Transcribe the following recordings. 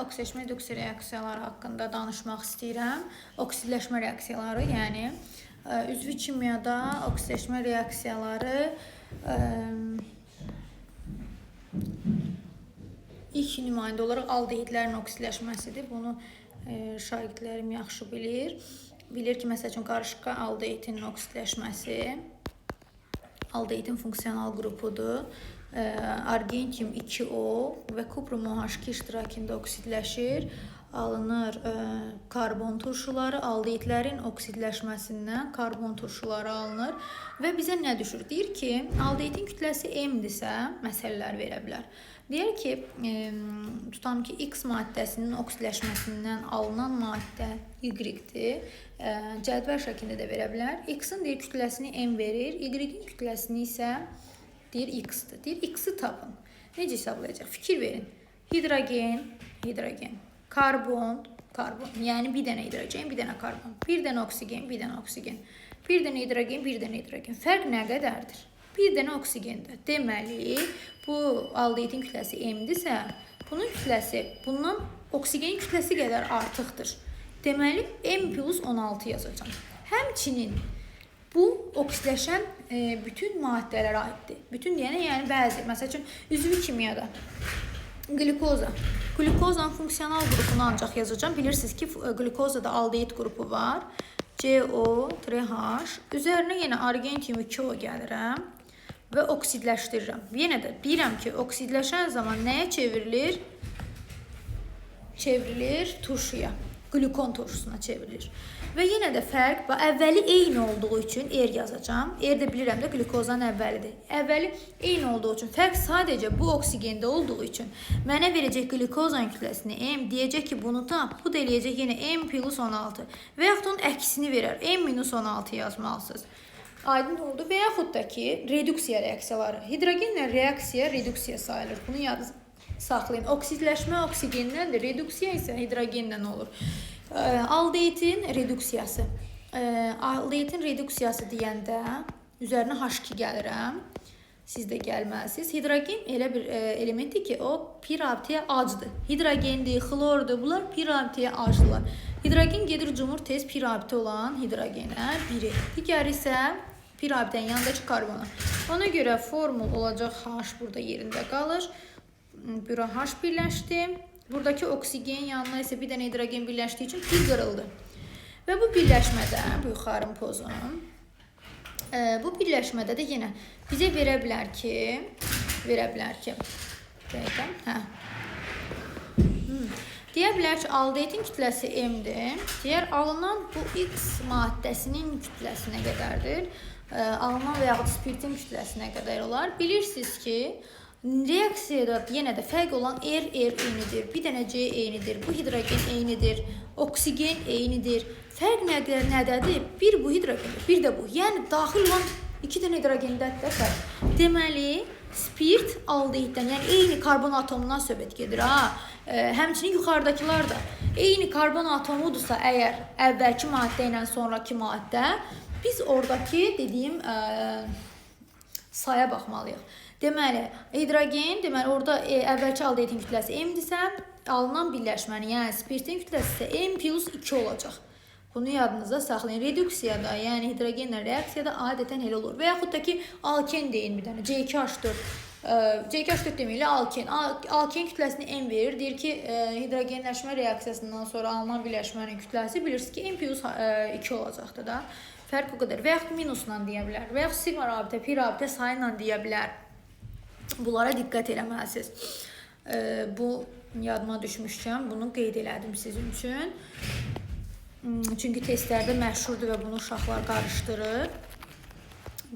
oksidaşma reduksiya reaksiyaları haqqında danışmaq istəyirəm. Oksidləşmə reaksiyaları, yəni üzvi kimyada oksidləşmə reaksiyaları ilk nümayəndə olaraq aldehidlərin oksidləşməsidir. Bunu şagirdlərim yaxşı bilir. Bilir ki, məsəl üçün qarışqa aldehidin oksidləşməsi aldehidin funksional qrupudur. Argentium 2O və kuprum OH2 iştirakında oksidləşir. Alınır karbon turşuları, aldehidlərin oksidləşməsindən karbon turşuları alınır və bizə nə düşür? Deyir ki, aldehidin kütləsi M-dirsə, məsələlər verə bilər. Deyir ki, tutam ki, X maddəsinin oksidləşməsindən alınan maddə Y-dir. Cədvəl şəklində də verə bilər. X-in deyir kütləsini M verir, Y-in kütləsini isə deyir X-dir. Deyir X-i tapın. Necə hesablayacaq? Fikir verin. Hidrogen, karbon, yəni bir dənə hidrogen, bir dənə karbon, bir dənə oksigen, bir dənə oksigen, bir dənə hidrogen, bir dənə hidrogen. Fərq nə qədərdir? Bir dənə oksigendir. Deməli, bu aldehidin kütləsi M-dirsə, bunun kütləsi bundan oksigenin kütləsi qədər artıqdır. Deməli, M plus 16 yazacağım. Həmçinin bu oksidləşən bütün maddələrə aiddir. Bütün deyənə, yəni bəzi, məsəl üçün, üzvü kimyada glikoza. Glikozanın funksional qrupunu ancaq yazacağım. Bilirsiniz ki, glikozada aldehid qrupu var. CO3H. Üzərinə yenə argentium 2O gəlirəm və oksidləşdirirəm. Yenə də deyirəm ki, oksidləşən zaman nəyə çevrilir? Çevrilir turşuya. Glikon turşusuna çevrilir. Və yenə də fərq, əvvəli eyni olduğu üçün R yazacağım. R də bilirəm də glikozanın əvvəlidir. Əvvəli eyni olduğu üçün fərq sadəcə bu oksigende olduğu üçün mənə verəcək glikozanın kütləsini M, deyəcək ki, bunu tap, bu da eləyəcək yenə M plus 16 və yaxud onun əksini verər. M minus 16 yazmalısınız. Aydın oldu və yaxud da ki, reduksiya reaksiyaları. Hidrogenlə reaksiya reduksiya sayılır. Bunu yadınızda saxlayın. Oksidləşmə oksigenden reduksiya isə hidrogenlə olur. Aldehidin reduksiyası. Aldehidin reduksiyası deyəndə üzərinə H2 gəlirəm. Siz də gəlməlisiniz. Hidrogen elə bir elementdir ki, o pirabtiyə acdır. Hidrogendir, xlordur. Bunlar pirabtiyə acdılar. Hidrogen gedir cumur tez pirabti olan hidrogenə biri. Digəri isə pirabtinin yanındakı karbona. Ona görə formul olacaq H burada yerində qalır. Bura H birləşdi. Buradakı oksigen yanına isə bir dənə hidrogen birləşdiyi üçün bir qırıldı. Və bu birləşmədə, bu yuxarım pozum, bu birləşmədə də yenə bizə verə bilər ki, deyə bilər ki, aldehidin kütləsi M-dir. Deyər, alınan bu X maddəsinin kütləsinə qədərdir. Alınan və yaxud spiritin kütləsinə qədər olar. Bilirsiniz ki, reaksiyada yenə də fərq olan R eynidir, bir dənə C eynidir, bu hidrogen eynidir, oksigen eynidir. Fərq nədədir? Bir bu hidrogendir, bir də bu. Yəni, daxil olan iki dənə hidrogendədir fərq. Deməli, spirt aldehiddən, yəni eyni karbon atomundan söhbət gedir. Həmçinin yuxarıdakılar da eyni karbon atomudursa, əgər əvvəlki maddə ilə sonraki maddə, biz oradakı dediyim saya baxmalıyıq. Deməli, hidrogen, deməli, orada əvvəlki aldehidin kütləsi M-dirsə, alınan birləşmənin, yəni spiritin kütləsi isə M plus 2 olacaq. Bunu yadınızda saxlayın. Reduksiyada, yəni hidrogenlə reaksiyada adətən elə olur. Və yaxud da ki, alken deyin bir dənə, C2H4. C2H4 deməklə alken. Alken kütləsini M verir. Deyir ki, hidrogenləşmə reaksiyasından sonra alınan birləşmənin kütləsi bilirsiniz ki, M plus 2 olacaqdır da. Fərq o qədər. Və yaxud minusla deyə bilər. Və yaxud sigma rabitə, pi rabitə sayıyla deyə bilər. Bunlara diqqət eləməlisiniz. Bu yadıma düşmüşkən, bunu qeyd elədim sizin üçün. Çünki testlərdə məşhurdur və bunu uşaqlar qarışdırır.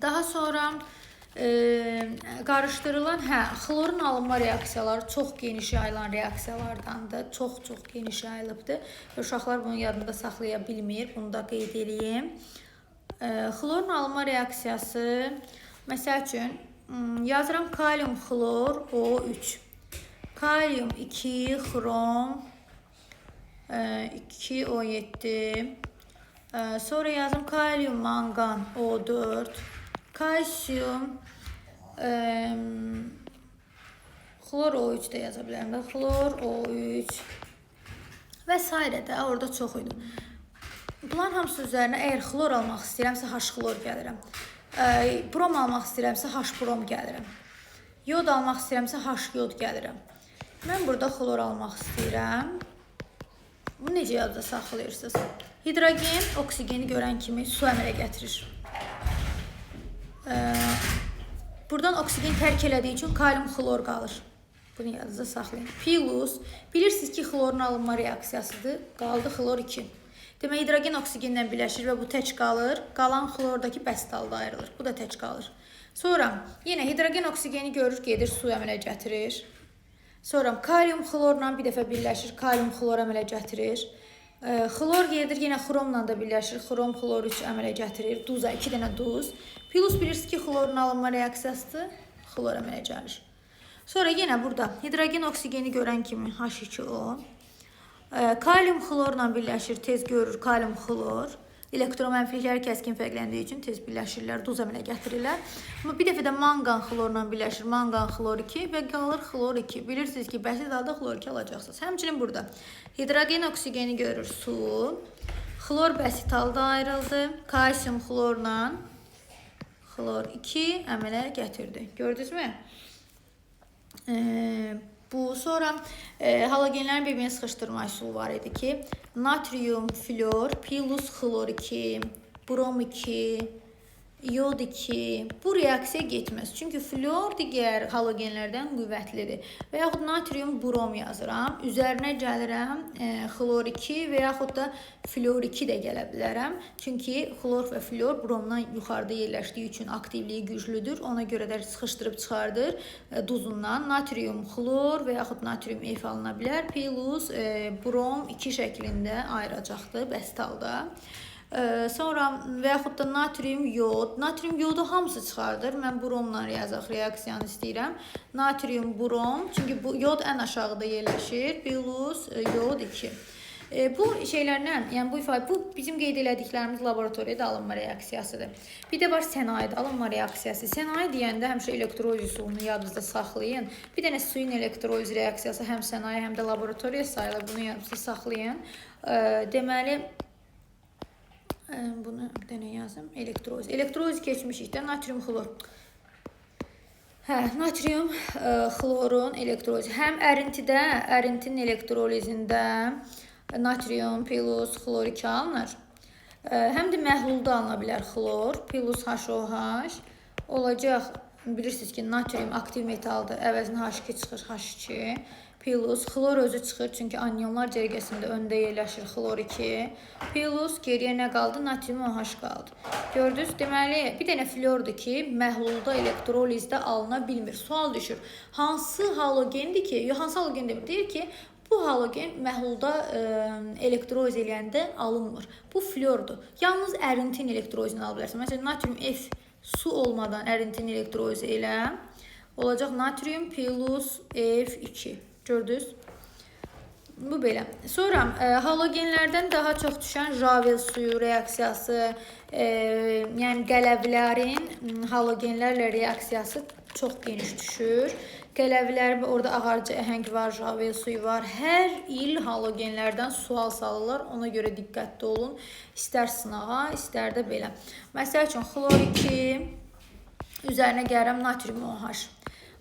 Daha sonra qarışdırılan, xlorun alınma reaksiyaları çox geniş yayılan reaksiyalardandır. Çox geniş yayılıbdır. Uşaqlar bunu yadında saxlaya bilmir. Bunu da qeyd eləyim. Xlorun alınma reaksiyası, məsəl üçün, yazıram kalium xlor O3. Kalium 2, xrom 2O7. Sonra yazım kalium mangan O4. Kalsiyum xlor O3 də yaza bilərəm. Xlor O3. və s. də orada çox idi. Bunların hamısı üzərinə əgər xlor almaq istəyirəmsə H-xlor gəlirəm. Brom almaq istəyirəmsə H-brom gəlirəm. Yod almaq istəyirəmsə H-yod gəlirəm. Mən burada xlor almaq istəyirəm. Bu necə yadda saxlayırsınız? Hidrogen oksigeni görən kimi su əmələ gətirir. Buradan oksigen tərk elədiyi üçün kalium xlor qalır. Bunu yadınızda saxlayın. Plus, bilirsiniz ki, xlorun alınma reaksiyasıdır. Qaldı xlor 2. Demək, hidrogen oksigenlə birləşir və bu tək qalır. Qalan xlordakı bəsit halda ayrılır. Bu da tək qalır. Sonra yenə hidrogen oksigeni görür, gedir, su əmələ gətirir. Sonra kalium xlorla bir dəfə birləşir, kalium xlor əmələ gətirir. Xlor gedir, yenə xromla da birləşir, xrom xlor 3 əmələ gətirir. Duza, 2 dənə duz. Plus bilirsiniz ki, xlorun alınma reaksiyasıdır. Xlor əmələ gəlir. Sonra yenə burada hidrogen oksigeni görən kimi H2O. Kalium xlorla birləşir, tez görür kalium xlor. Elektromənfilikləri kəskin fərqləndiyi üçün tez birləşirlər, duz əmələ gətirirlər. Amma bir dəfə də manqan xlorla birləşir, manqan xlor 2 və qalır xlor 2. Bilirsiniz ki, bəsit halda xlor 2 alacaqsınız. Həmçinin burada hidrogen oksigeni görür, su. Xlor bəsit halda ayrıldı. Kalsium xlorla xlor 2 əmələ gətirdi. Gördünüzmü? Bu sonra halogenlərin bir-birini sıxışdırma üsulu var idi ki, natrium flor plus xlor 2, brom 2, yod 2 bu reaksiya getməz. Çünki flor digər halogenlərdən qüvvətlidir. Və yaxud natrium brom yazıram. Üzərinə gəlirəm xlor 2 və yaxud da flor 2 də gələ bilərəm. Çünki xlor və flor bromdan yuxarıda yerləşdiyi üçün aktivliyi güclüdür. Ona görə də sıxışdırıb çıxardır duzundan. Natrium xlor və yaxud natrium F alına bilər. Plus brom 2 şəklində ayıracaqdır bəsit halda. Sonra və yaxud da natrium yod. Natrium yodu hamısı çıxardır. Mən bromla yazaq reaksiyanı istəyirəm. Natrium brom. Çünki bu yod ən aşağıda yerləşir. Plus yod 2. Bu şeylərlə, yəni bu bizim qeyd elədiklərimiz laboratoriyada alınma reaksiyasıdır. Bir də var sənayedə alınma reaksiyası. Sənaye deyəndə həmişə elektroliz üsulunu yadınızda saxlayın. Bir dənə suyun elektroliz reaksiyası həm sənaye, həm də laboratoriya sayılır. Bunu yadınızda saxlayın. Deməli, bunu bir dənə yazım. Elektroliz. Elektroliz keçmişik də natrium xlor. Natrium xlorun elektrolizi. Həm ərintidə, ərintinin elektrolizində natrium plus xlor 2 alınır. Həm də məhlulda alına bilər xlor plus HOH. Olacaq, bilirsiniz ki, natrium aktiv metaldır. Əvəzinə H2 çıxır, H2. Plus xlor özü çıxır, çünki anyonlar cərgəsində öndə yerləşir xlor 2. Plus geriyə nə qaldı? Natrium OH qaldı. Gördünüz? Deməli, bir dənə flordur ki, məhlulda elektrolizdə alına bilmir. Sual düşür. Hansı halogendir ki, hansı halogen demir? Deyir ki, bu halogen məhlulda elektroliz eləyəndə alınmır. Bu flordur. Yalnız ərintin elektrolizini ala bilərsən. Məsələn, natrium F su olmadan ərintin elektrolizi elə. Olacaq natrium plus F2. Gördünüz? Bu belə. Sonra halogenlərdən daha çox düşən Javel suyu reaksiyası, yəni qələvlərin halogenlərlə reaksiyası çox geniş düşür. Qələvlər, orada ağarcı əhəng var, Javel suyu var. Hər il halogenlərdən sual salırlar. Ona görə diqqətli olun. İstər sınağa, istər də belə. Məsəl üçün, xlor 2 üzərinə gəlirəm natrium OH.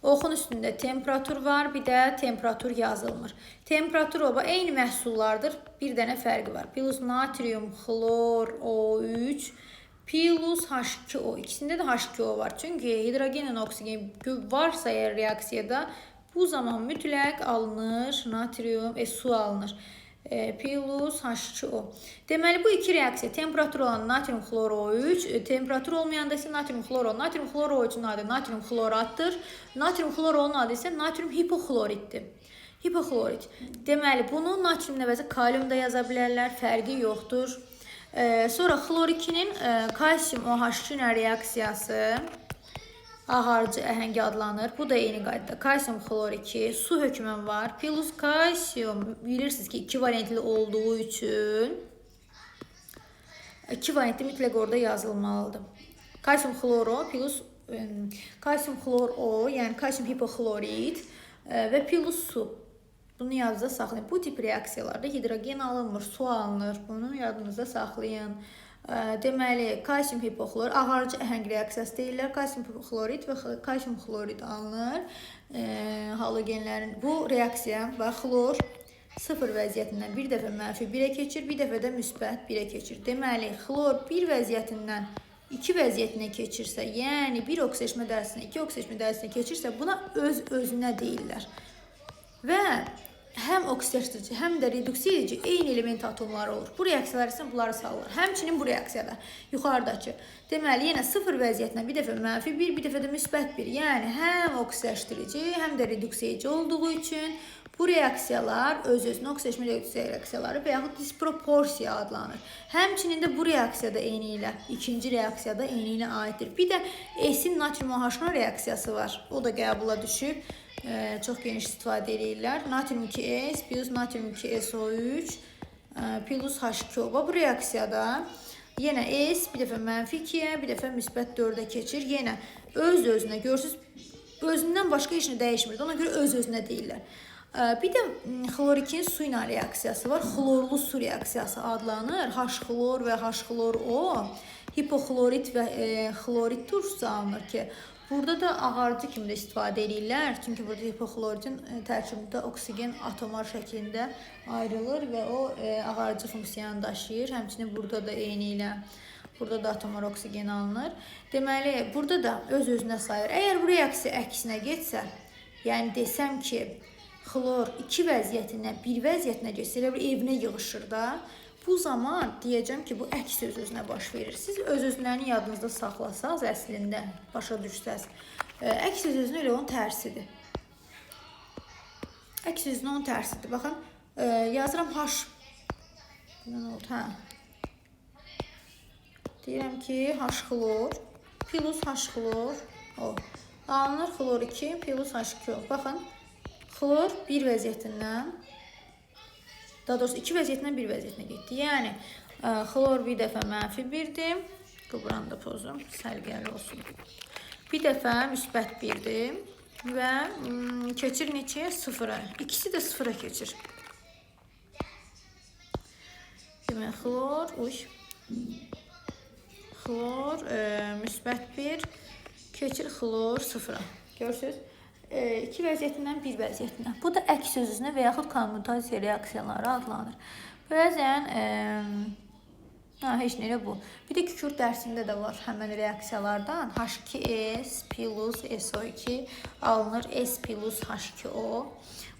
Oxun üstündə temperatur var, bir də temperatur yazılmır. Temperatur oba eyni məhsullardır, bir dənə fərqi var. Plus natrium xlor O3 plus H2O. İkisində də H2O var. Çünki hidrogenlə oksigen varsa əgər reaksiyada bu zaman mütləq alınır, natrium, su alınır. Plus H2O. Deməli, bu iki reaksiya temperatur olan natrium xlor O3, temperatur olmayanda isə natrium xlor O. Natrium xlor O3-ün adı natrium xloratdır. Natrium xlor O-nun adı isə natrium hipoxloritdir. Hipoxlorit. Deməli, bunu natrium əvəzi kalium da yaza bilərlər, fərqi yoxdur. Sonra xlor 2-nin kalsium OH2 ilə reaksiyası ağarcı əhəngi adlanır. Bu da eyni qaydada. Kalsium xlor 2, su hökmən var. Plus kalsium, bilirsiniz ki, 2 valentli olduğu üçün 2 valentli mütləq orada yazılmalıdır. Kalsium xlor O plus kalsium xlor O, yəni kalsium hipoxlorit və plus su. Bunu yadınızda saxlayın. Bu tip reaksiyalarda hidrogen alınmır, su alınır. Bunu yadınızda saxlayın. Deməli, kalsium hipoxlor ağarıcı əhəng reaksiyası deyirlər. Kalsium hipoxlorid və kalsium xlorid alınır. Halogenlərin bu reaksiya və xlor sıfır vəziyyətindən bir dəfə mənfi 1-ə keçir, bir dəfə də müsbət 1-ə keçir. Deməli, xlor 1 vəziyyətindən 2 vəziyyətinə keçirsə, yəni 1 oksidaşma dərsinə 2 oksidaşma dərsinə keçirsə, buna öz-özünə deyirlər. Və həm oksidaşdırıcı, həm də reduksiya edici eyni element atomları olur. Bu reaksiyalar isə bunları sağlar. Həmçinin bu reaksiyada yuxarıdakı, deməli, yenə sıfır vəziyyətinə bir dəfə mənfi 1, bir dəfə də müsbət 1. Yəni, həm oksidaşdırıcı, həm də reduksiya edici olduğu üçün bu reaksiyalar öz-özünə oksidaşma reaksiyaları və yaxud disproporsiya adlanır. Həmçinin də bu reaksiyada eyni ilə, ikinci reaksiyada eyni ilə aiddir. Bir də S-in natrium OH reaksiyası var. O da qəbula düşüb. Çox geniş istifadə edirlər. Natrium 2S plus natrium 2SO3 plus H2O. Bu reaksiyada yenə S bir dəfə mənfi 2-yə, bir dəfə müsbət 4-ə keçir. Yenə öz-özünə, görürsünüz, özündən başqa heç nə dəyişmir. Ona görə öz-özünə deyirlər. Bir də xlorikin su ilə reaksiyası var. Xlorlu su reaksiyası adlanır. H-xlor və H-xlor-O hipoxlorid və xlorid turşusu alınır ki, burada da ağarıcı kimi də istifadə edirlər. Çünki burada hipoxloridin tərkibində oksigen atomar şəklində ayrılır və o ağarıcı funksiyanı daşıyır. Həmçinin burada da eyni ilə burada da atomar oksigen alınır. Deməli, burada da öz-özünə sayılır. Əgər bu reaksiya əksinə getsə, yəni desəm ki, xlor 2 vəziyyətindən 1 vəziyyətinə getsə, elə bir evinə yığışır da, bu zaman deyəcəm ki, bu əks öz-özünə baş verir. Siz öz-özlərini yadınızda saxlasaz, əslində başa düşsəz, əks öz-özünə elə onun tərsidir. Əks öz-özünə onun tərsidir. Baxın, yazıram H. Hə. Deyirəm ki, H-xlor plus H-xlor alınır, xlor 2 plus H2O. Baxın, xlor 1 vəziyyətindən, daha doğrusu 2 vəziyyətindən 1 vəziyyətinə getdi. Yəni, xlor bir dəfə mənfi 1-dir. Qıbıran da pozum, səlqəli olsun. Bir dəfə müsbət 1-dir və keçir neçəyə? 0-a. İkisi də 0-a keçir. Demək, xlor müsbət 1 keçir xlor 0-a. Görürsünüz? 2 vəziyyətindən 1 vəziyyətinə. Bu da əks öz-özünə və yaxud kommutasiya reaksiyaları adlanır. Bəzən heç nələ bu. Bir də kükürt dərsində də var həmən reaksiyalardan. H2S plus SO2 alınır S plus H2O.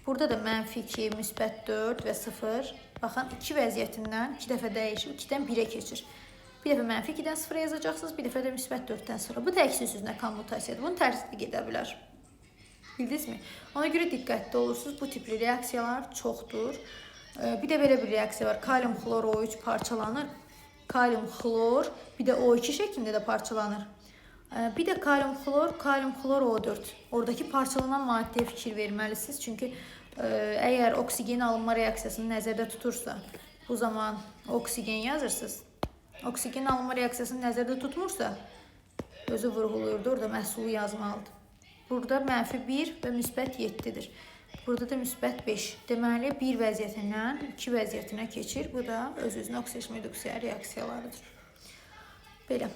Burada da mənfi 2, müsbət 4 və 0. Baxın, 2 vəziyyətindən 2 dəfə dəyişib, 2-dən 1-ə keçir. Bir dəfə mənfi 2-dən 0-a yazacaqsınız, bir dəfə də müsbət 4-dən 0-a. Bu da əks öz-özünə kommutasiyadır. Bunun tərsi də gedə bilər. Bildinizmi? Ona görə diqqətli olursunuz. Bu tipli reaksiyalar çoxdur. Bir də belə bir reaksiya var. Kalium xlor O3 parçalanır. Kalium xlor, bir də O2 şəklində də parçalanır. Bir də kalium xlor O4. Oradakı parçalanan maddəyə fikir verməlisiniz. Çünki əgər oksigen alınma reaksiyasını nəzərdə tutursa, bu zaman oksigen yazırsınız. Oksigen alınma reaksiyasını nəzərdə tutmursa, özü vurğuluyurdu, orada məhsulu yazmalıdır. Burada mənfi 1 və müsbət 7-dir. Burada da müsbət 5. Deməli, 1 vəziyyətindən 2 vəziyyətinə keçir. Bu da öz-özünə oksidaşma reduksiya reaksiyalarıdır. Belə.